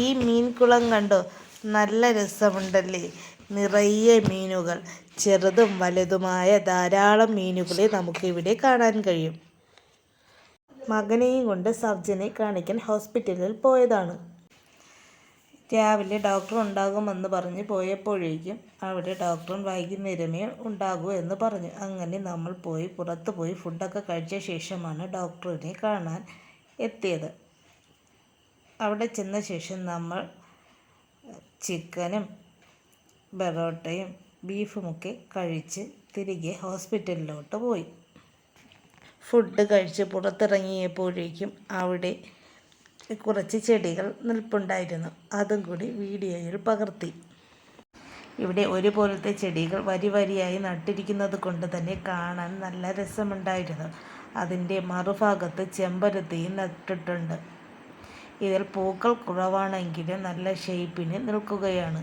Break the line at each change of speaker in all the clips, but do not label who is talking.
ഈ മീൻകുളം കണ്ടോ, നല്ല രസമുണ്ടല്ലേ. നിറയെ മീനുകൾ, ചെറുതും വലുതുമായ ധാരാളം മീനുകളെ നമുക്കിവിടെ കാണാൻ കഴിയും. മകനെയും കൊണ്ട് സർജനെ കാണിക്കാൻ ഹോസ്പിറ്റലിൽ പോയതാണ്. രാവിലെ ഡോക്ടർ ഉണ്ടാകുമെന്ന് പറഞ്ഞ് പോയപ്പോഴേക്കും അവിടെ ഡോക്ടർ വൈകുന്നേരമേ ഉണ്ടാകൂ എന്ന് പറഞ്ഞു. അങ്ങനെ നമ്മൾ പുറത്ത് പോയി ഫുഡൊക്കെ കഴിച്ച ശേഷമാണ് ഡോക്ടറിനെ കാണാൻ എത്തിയത്. അവിടെ ചെന്ന ശേഷം നമ്മൾ ചിക്കനും പൊറോട്ടയും ബീഫുമൊക്കെ കഴിച്ച് തിരികെ ഹോസ്പിറ്റലിലോട്ട് പോയി. ഫുഡ് കഴിച്ച് പുറത്തിറങ്ങിയപ്പോഴേക്കും അവിടെ കുറച്ച് ചെടികൾ നിൽപ്പുണ്ടായിരുന്നു. അതും കൂടി വീഡിയോയിൽ പകർത്തി. ഇവിടെ ഒരുപോലത്തെ ചെടികൾ വരി വരിയായി നട്ടിരിക്കുന്നത് കൊണ്ട് തന്നെ കാണാൻ നല്ല രസമുണ്ടായിരുന്നു. അതിൻ്റെ മറുഭാഗത്ത് ചെമ്പരത്തിയും നട്ടിട്ടുണ്ട്. ഇതിൽ പൂക്കൾ കുറവാണെങ്കിലും നല്ല ഷേപ്പിന് നിൽക്കുകയാണ്.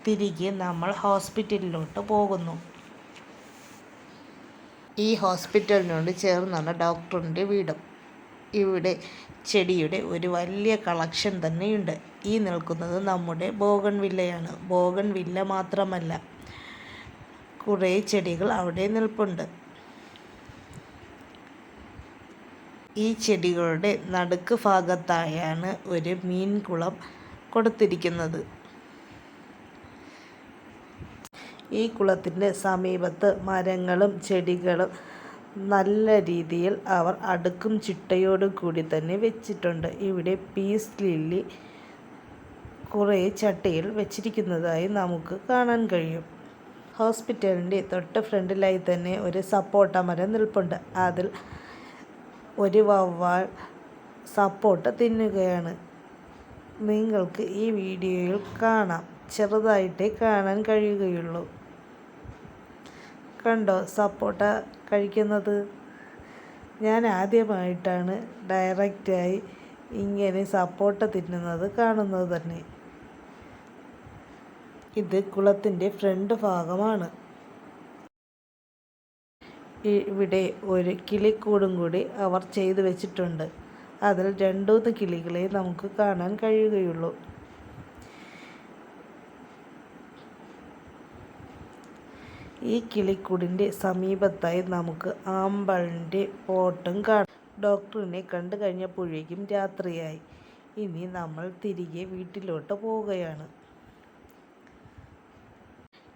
തിരികെ നമ്മൾ ഹോസ്പിറ്റലിലോട്ട് പോകുന്നു. ഈ ഹോസ്പിറ്റലിനോട് ചേർന്നാണ് ഡോക്ടറിൻ്റെ വീടും. ഇവിടെ ചെടിയുടെ ഒരു വലിയ കളക്ഷൻ തന്നെയുണ്ട്. ഈ നിൽക്കുന്നത് നമ്മുടെ ബോഗൺവില്ലയാണ്. ബോഗൺവില്ല മാത്രമല്ല, കുറേ ചെടികൾ അവിടെ നിൽപ്പുണ്ട്. ഈ ചെടികളുടെ നടുക്ക് ഭാഗത്തായാണ് ഒരു മീൻകുളം കൊടുത്തിരിക്കുന്നത്. ഈ കുളത്തിൻ്റെ സമീപത്ത് മരങ്ങളും ചെടികളും നല്ല രീതിയിൽ അവർ അടുക്കും ചിട്ടയോടും കൂടി തന്നെ വെച്ചിട്ടുണ്ട്. ഇവിടെ പീസ് ലില്ലി കുറേ ചട്ടിയിൽ വെച്ചിരിക്കുന്നതായി നമുക്ക് കാണാൻ കഴിയും. ഹോസ്പിറ്റലിൻ്റെ തൊട്ട് ഫ്രണ്ടിലായി തന്നെ ഒരു സപ്പോട്ട മരം നിൽപ്പുണ്ട്. അതിൽ ഒരു വവ്വാൽ സപ്പോട്ട തിന്നുകയാണ്. നിങ്ങൾക്ക് ഈ വീഡിയോയിൽ കാണാം, ചെറുതായിട്ടേ കാണാൻ കഴിയുകയുള്ളൂ. കണ്ടോ സപ്പോട്ട കഴിക്കുന്നത്? ഞാൻ ആദ്യമായിട്ടാണ് ഡയറക്റ്റായി ഇങ്ങനെ സപ്പോട്ട തിന്നുന്നത് കാണുന്നത് തന്നെ. ഇത് കുളത്തിൻ്റെ ഫ്രണ്ട് ഭാഗമാണ്. ഇവിടെ ഒരു കിളിക്കൂടും കൂടി അവർ ചെയ്തു വെച്ചിട്ടുണ്ട്. അതിൽ 2-3 കിളികളെ നമുക്ക് കാണാൻ കഴിയുകയുള്ളൂ. ഈ കിളിക്കൂടിൻ്റെ സമീപത്തായി നമുക്ക് ആമ്പലിൻ്റെ പോട്ടും കാണാം. ഡോക്ടറിനെ കണ്ടു കഴിഞ്ഞപ്പോഴേക്കും രാത്രിയായി. ഇനി നമ്മൾ തിരികെ വീട്ടിലോട്ട് പോവുകയാണ്.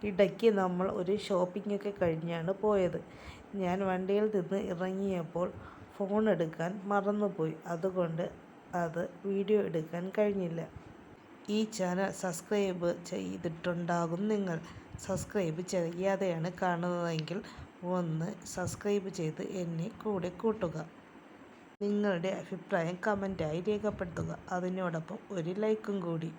ഇടയ്ക്ക് നമ്മൾ ഒരു ഷോപ്പിംഗൊക്കെ കഴിഞ്ഞാണ് പോയത്. ഞാൻ വണ്ടിയിൽ നിന്ന് ഇറങ്ങിയപ്പോൾ ഫോൺ എടുക്കാൻ മറന്നുപോയി. അതുകൊണ്ട് അത് വീഡിയോ എടുക്കാൻ കഴിഞ്ഞില്ല. ഈ ചാനൽ സബ്സ്ക്രൈബ് ചെയ്തിട്ടുണ്ടാകും നിങ്ങൾ. സബ്സ്ക്രൈബ് ചെയ്യാതെയാണ് കാണുന്നതെങ്കിൽ ഒന്ന് സബ്സ്ക്രൈബ് ചെയ്ത് എന്നെ കൂടെ കൂട്ടുക. നിങ്ങളുടെ അഭിപ്രായം കമൻറ്റായി രേഖപ്പെടുത്തുക. അതിനോടൊപ്പം ഒരു ലൈക്കും കൂടി.